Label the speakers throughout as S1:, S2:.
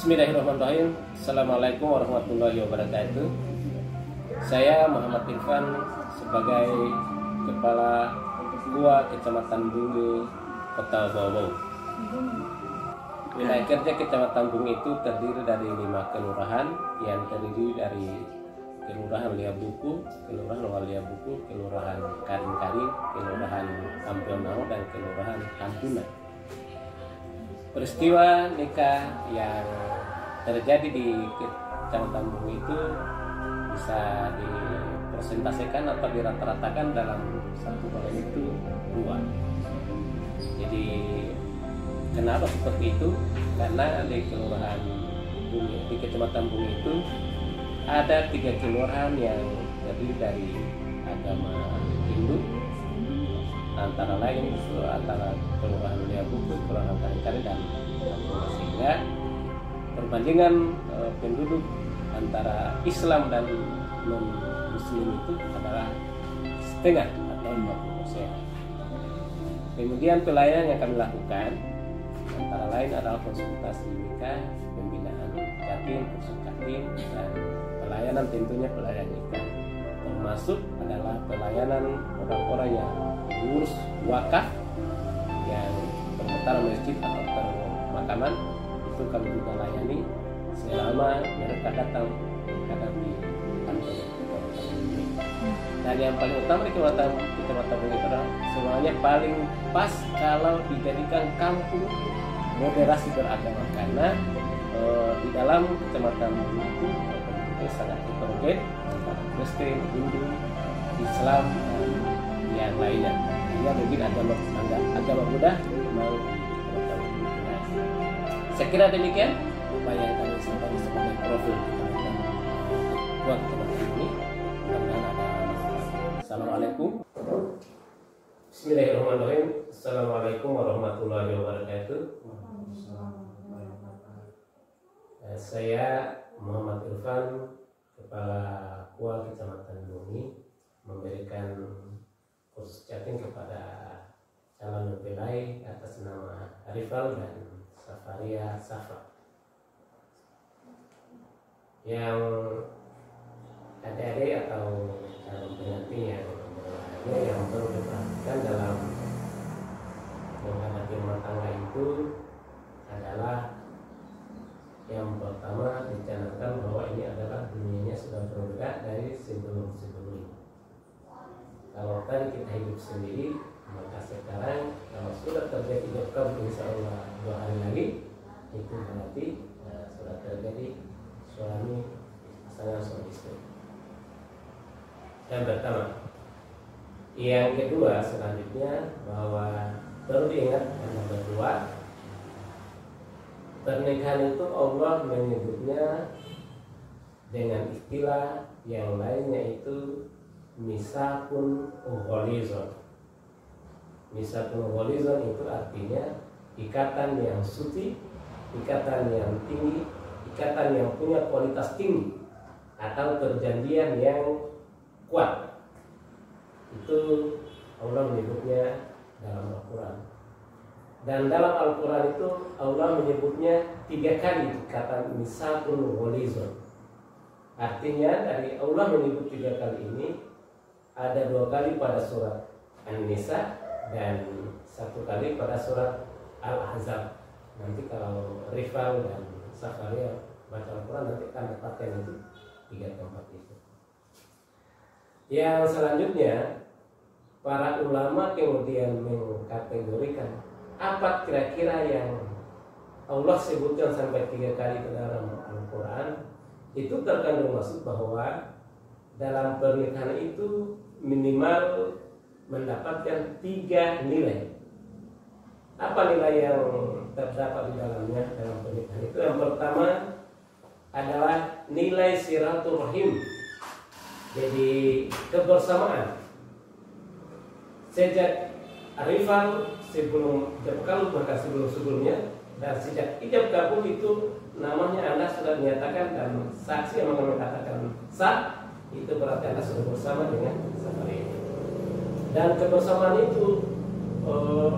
S1: Bismillahirrahmanirrahim. Assalamualaikum warahmatullahi wabarakatuh. Saya Muhammad Irfan sebagai Kepala Gua Kecamatan Bungi, Kota Bau-Bau. Wilayah kerja Kecamatan Bungi itu terdiri dari 5 kelurahan yang terdiri dari Kelurahan Liabuku, Kelurahan Waliabuku, Kelurahan Karing-Karing, Kelurahan Kampionau, dan Kelurahan Hampuna. Peristiwa nikah yang terjadi di Kecamatan Bungi itu bisa dipresentasikan atau dirata-ratakan dalam satu bulan itu 2. Jadi kenapa seperti itu? Karena di Kelurahan Bungi, di Kecamatan Bungi itu ada 3 kelurahan yang terdiri dari agama Hindu, antara lain antara Kelurahan Liabuku, Kelurahan Karing-Karing, dan Hampuna, sehingga perbandingan penduduk antara Islam dan non Muslim itu adalah setengah atau 50%. Kemudian pelayanan yang kami lakukan antara lain adalah konsultasi nikah, pembinaan jatim, kursus jatim, dan pelayanan tentunya pelayanan nikah, termasuk adalah pelayanan orang-orang yang mengurus wakaf yang perputaran masjid atau permakaman, itu kami juga layani selama mereka datang menghadapi kantor. Dan yang paling utama di Kecamatan Bungi itu adalah semuanya paling pas kalau dijadikan kampung moderasi beragama, karena di dalam Kecamatan Bungi itu sangat heterogen antara Kristen, Hindu, Islam, dan yang lainnya. Hanya mungkin agama Buddha memang. Saya kira demikian apa yang kami sampaikan sebagai profil Kecamatan ini. Mudah-mudahan ada manfaat. Assalamualaikum. Bismillahirrahmanirrahim. Assalamualaikum warahmatullahi wabarakatuh. Saya Muhammad Irfan, Kepala KUA Kecamatan Bungi, memberikan kursus chatting kepada calon mempelai atas nama Arifal dan Safaria Safa. Yang adik-adik atau calon pengantin yang berlainnya yang perlu diperhatikan dalam menghadapi rumah tangga itu adalah yang pertama, dicanangkan bahwa ini adalah dunianya sudah berbeda dari sebelum-sebelumnya. Kalau tadi kita hidup sendiri, maka sekarang kalau sudah terjadi job, insya Allah 2 hari lagi, itu berarti sudah terjadi pasangan suami istri. Yang pertama. Yang kedua selanjutnya, bahwa perlu diingat yang berdua, pernikahan itu Allah menyebutnya dengan istilah yang lainnya itu misakun ghalidhun. Misakun ghalidhun itu artinya ikatan yang suci, ikatan yang tinggi, ikatan yang punya kualitas tinggi, atau perjanjian yang kuat. Itu Allah menyebutnya dalam Al-Quran. Dan dalam Al-Quran itu Allah menyebutnya 3 kali kata misakun ghalidhun. Artinya dari Allah menyebut 3 kali ini, ada 2 kali pada surat An-Nisa dan 1 kali pada surat Al-Ahzab. Nanti kalau Rifal dan Safaria baca Al-Quran nanti akan dapatkan itu 3 tempat itu. Yang selanjutnya, para ulama kemudian mengkategorikan apa kira-kira yang Allah sebutkan sampai 3 kali ke dalam Al-Quran. Itu terkandung maksud bahwa dalam pernikahan itu minimal mendapatkan 3 nilai. Apa nilai yang terdapat di dalamnya dalam pernikahan itu? Yang pertama adalah nilai silaturahim, jadi kebersamaan. Sejak Arifan sebelum ijab kabul, bahkan sebelumnya, dan sejak ijab kabul itu namanya Anda sudah menyatakan dan saksi yang mengatakan sah, itu berarti Anda sudah bersama dengan Safaria. Dan kebersamaan itu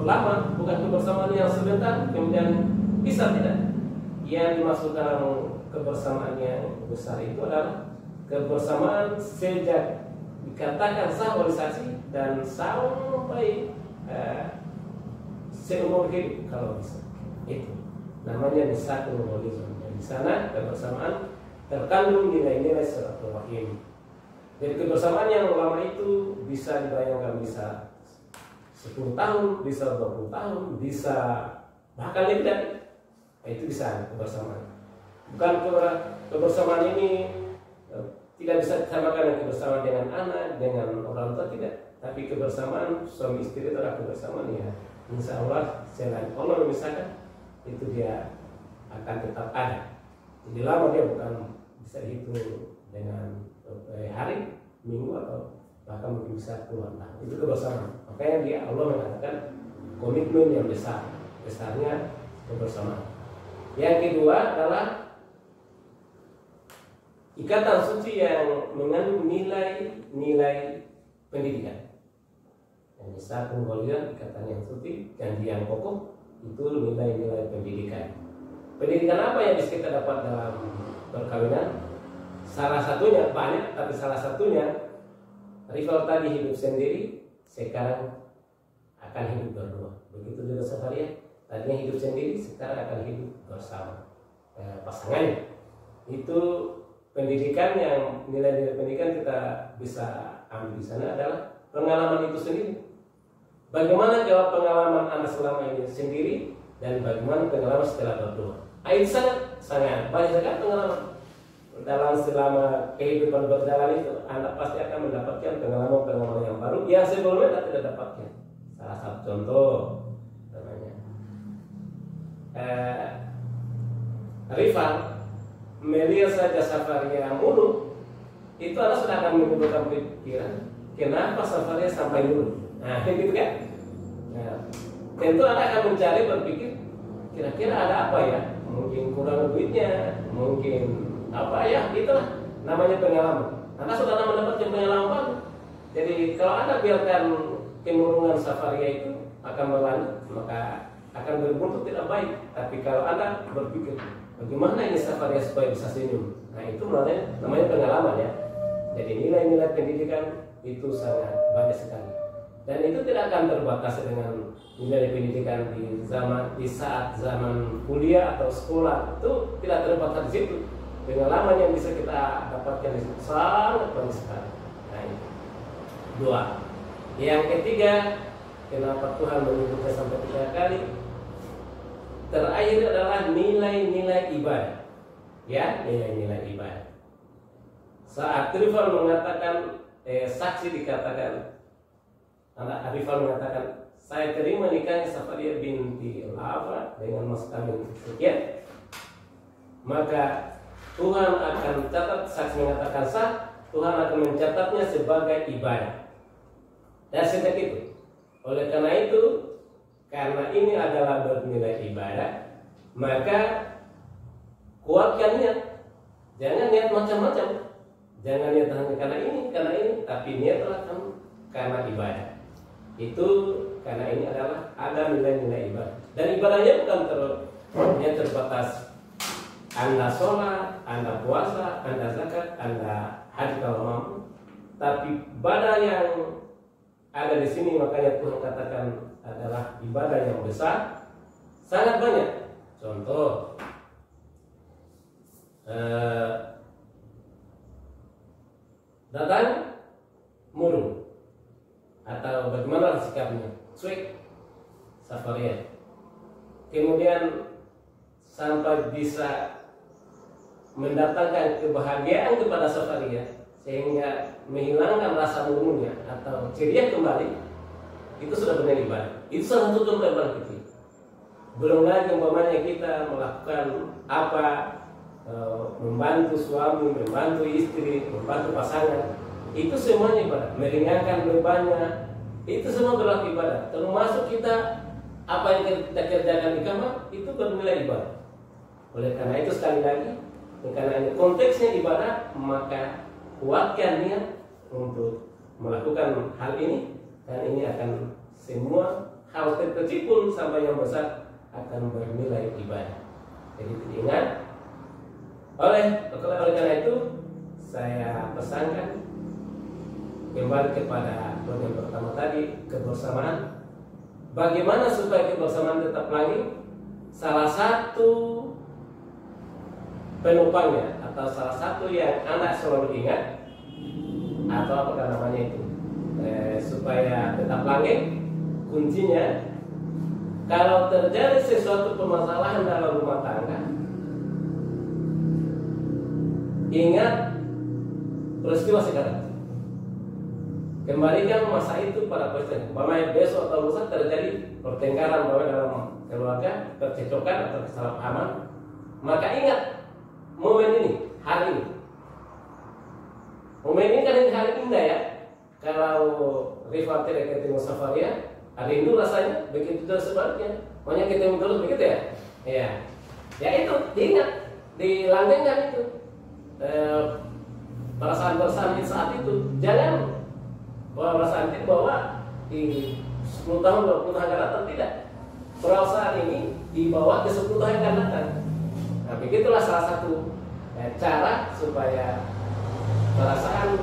S1: lama, bukan kebersamaan yang sebentar kemudian bisa, tidak. yang dimaksud dalam kebersamaan yang besar itu adalah kebersamaan sejak dikatakan sah wali saksi dan sampai seumur hidup kalau bisa. Itu namanya misatul walizon. Di sana kebersamaan terkandung nilai-nilai silaturahim. Jadi kebersamaan yang lama itu bisa dibayangkan bisa 10 tahun, bisa 20 tahun, bisa bahkan lebih dari itu bisa kebersamaan. Bukan kebersamaan ini tidak bisa disamakan dengan kebersamaan dengan anak, dengan orang tua, tidak. Tapi kebersamaan suami istri itu adalah kebersamaan ya. Insya Allah selain Allah memisahkan, itu dia akan tetap ada. Jadi lama dia bukan bisa dihitung dengan hari, minggu atau bahkan mungkin bisa puluhan tahun. Itu kebersamaan. Makanya dia Allah mengatakan komitmen yang besar, besarnya kebersamaan. Yang kedua adalah ikatan suci yang mengandung nilai-nilai pendidikan. Yang besar kemudian ikatan yang suci, janji yang kokoh itu nilai-nilai pendidikan. Pendidikan apa yang bisa kita dapat dalam perkawinan? Salah satunya banyak, tapi salah satunya rival tadi hidup sendiri, sekarang akan hidup berdua. Begitu juga Safaria, tadinya hidup sendiri, sekarang akan hidup bersama pasangannya. Itu pendidikan yang nilai-nilai pendidikan kita bisa ambil di sana adalah pengalaman itu sendiri. Bagaimana jawab pengalaman Anda selama ini sendiri dan bagaimana pengalaman setelah berdua. Itu sangat banyak sekali pengalaman. Dalam selama kehidupan berjalan itu Anda pasti akan mendapatkan pengalaman-pengalaman yang baru yang sebelumnya Anda tidak dapatkan. Salah satu contoh namanya rival melihat saja Safaria mulu, itu Anda sudah akan menimbulkan pikiran kenapa Safaria sampai mulu. Nah, gitu kan? Nah, tentu Anda akan mencari berpikir kira-kira ada apa ya? Mungkin kurang duitnya, mungkin apa ya? Itulah namanya pengalaman. Anda sudah mendapatkan pengalaman. Jadi kalau Anda biarkan kemurungan Safaria itu akan berlanjut, maka akan berbuntut tidak baik. Tapi kalau Anda berpikir bagaimana ini Safaria supaya bisa senyum, nah itu namanya pengalaman ya. Jadi nilai-nilai pendidikan itu sangat banyak sekali. Dan itu tidak akan terbatas dengan nilai pendidikan di saat zaman kuliah atau sekolah, itu tidak terbatas di situ. Pengalaman yang bisa kita dapatkan di situ sangat banyak sekali. Nah, itu. Dua. Yang ketiga, kenapa Tuhan menyebutnya sampai 3 kali? Terakhir adalah nilai-nilai ibadah. Ya, nilai-nilai ibadah. Saat rival mengatakan, saksi dikatakan, anak rival mengatakan, saya terima nikahnya Safaria binti Al-Afa dengan mas kawin sekian, maka Tuhan akan catat, saksi mengatakan sah, Tuhan akan mencatatnya sebagai ibadah. Dan sejak itu, oleh karena itu, karena ini adalah bernilai ibadah, maka kuatkan niat. Jangan niat macam-macam. Jangan niat hanya karena ini, tapi niatlah karena ibadah. Itu karena ini adalah ada nilai-nilai ibadah. Dan ibadahnya bukan terbatas Anda sholat, Anda puasa, Anda zakat, Anda haji kalau mampu. Tapi ibadah yang ada di sini makanya Tuhan katakan adalah ibadah yang besar, sangat banyak. Contoh, datang murung atau bagaimana sikapnya, cuek Safaria. Kemudian sampai bisa mendatangkan kebahagiaan kepada Safaria sehingga menghilangkan rasa murungnya atau ceria kembali, itu sudah benar ibadah. Itu salah satu contoh ibadah kecil. Belum lagi umpamanya kita melakukan apa, membantu suami, membantu istri, membantu pasangan, itu semuanya ibadah. Meringankan bebannya, itu semua berlaku ibadah. Termasuk kita apa yang kita kerjakan di kamar itu bernilai ibadah. Oleh karena itu sekali lagi, karena ini konteksnya ibadah, maka kuatkan niat untuk melakukan hal ini, dan ini akan semua hal terkecil pun sampai yang besar akan bernilai ibadah. Jadi diingat. Oleh karena itu saya pesankan kembali kepada poin yang pertama tadi, kebersamaan. Bagaimana supaya kebersamaan tetap langgeng? Salah satu penopangnya atau salah satu yang anak selalu ingat atau apa namanya itu supaya tetap langgeng, kuncinya kalau terjadi sesuatu permasalahan dalam rumah tangga, ingat peristiwa sekarang. Kembalikan masa itu pada peristiwa. Umpamanya besok atau lusa terjadi pertengkaran dalam keluarga, percekcokan atau kesalahpahaman, maka ingat momen ini, hari ini. Momen ini kan hari indah ya. Kalau Rifat tidak ketemu Safaria, rindu rasanya, begitu juga sebaliknya. Maunya ketemu terus begitu ya? Iya. Ya itu, diingat, dilanggengkan itu. Perasaan-perasaan saat itu. Jangan perasaan itu bahwa di 10 tahun, 20 tahun akan datang, tidak. Perasaan ini dibawa ke 10 tahun akan datang. Nah, begitulah salah satu cara supaya perasaan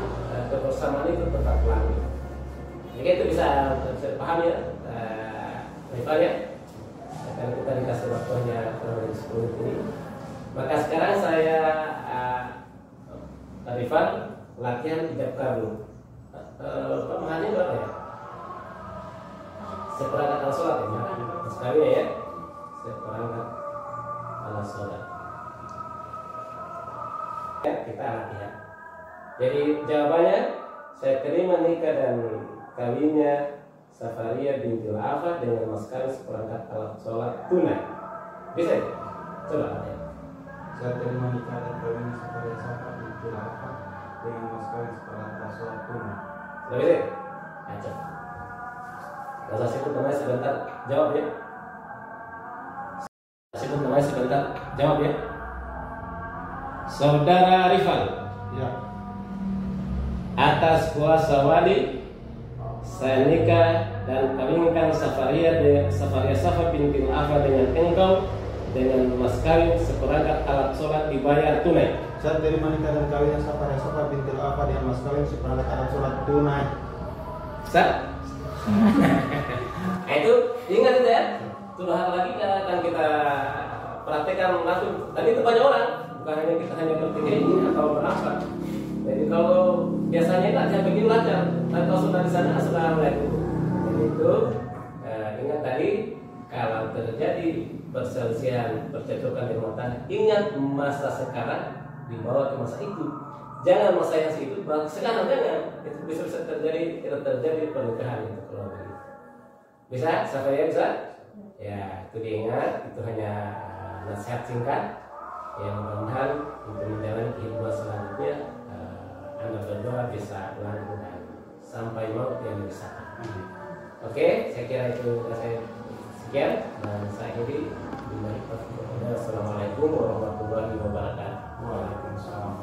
S1: kebersamaan itu tetap langgeng. Jadi itu bisa paham ya, Rifanya. Karena kita dikasih waktunya kurang lebih 10 menit ini. Maka sekarang saya Rifan latihan ijab dulu. Pemahamannya berapa ya? Seperangkat alat sholat ya, sekali ya. Seperangkat alat sholat. Ya, kita latihan. Jadi jawabannya, saya terima nikah dan kawinnya Safaria binti Afah dengan mas kawin seperangkat alat sholat tunai. Bisa ya? Coba ya.
S2: Saya terima nikah dan kawinnya Safaria binti Afah dengan mas kawin seperangkat alat sholat tunai.
S1: Sudah bisa? Acap. Rasa sibuk namanya sebentar, jawab ya. Sibuk namanya sebentar, jawab ya. Saudara Rifan.
S2: Ya.
S1: Atas kuasa wali, saya nikah dan kawinkan Safaria Safa binti Afah dengan engkau dengan mas kawin seperangkat alat sholat dibayar tunai.
S2: Saya terima nikah dan kawinnya Safaria Safa binti Afah dengan mas kawin seperangkat alat sholat tunai.
S1: Sah? Nah, itu ingat itu ya. Tuh hal lagi akan kita praktekkan langsung. Tadi itu banyak orang, bukan hanya kita hanya bertiga ini atau berapa. Jadi kalau biasanya tak begini lancar, tapi kalau sudah di sana assalamualaikum. Jadi itu ingat tadi kalau terjadi perselisihan, percekcokan di rumah tangga, ingat masa sekarang dibawa ke masa itu. Jangan masa yang itu, sekarang jangan. Itu bisa terjadi, tidak terjadi pernikahan itu kalau begitu. Bisa? Sampai bisa? Ya itu diingat, itu hanya nasihat singkat. Ya mudah-mudahan untuk menjalani kehidupan selanjutnya Anda berdua bisa langgeng dan sampai maut yang bisa. Oke, saya kira itu saya sekian dan saya akhiri. Assalamualaikum warahmatullahi wabarakatuh.
S2: Waalaikumsalam.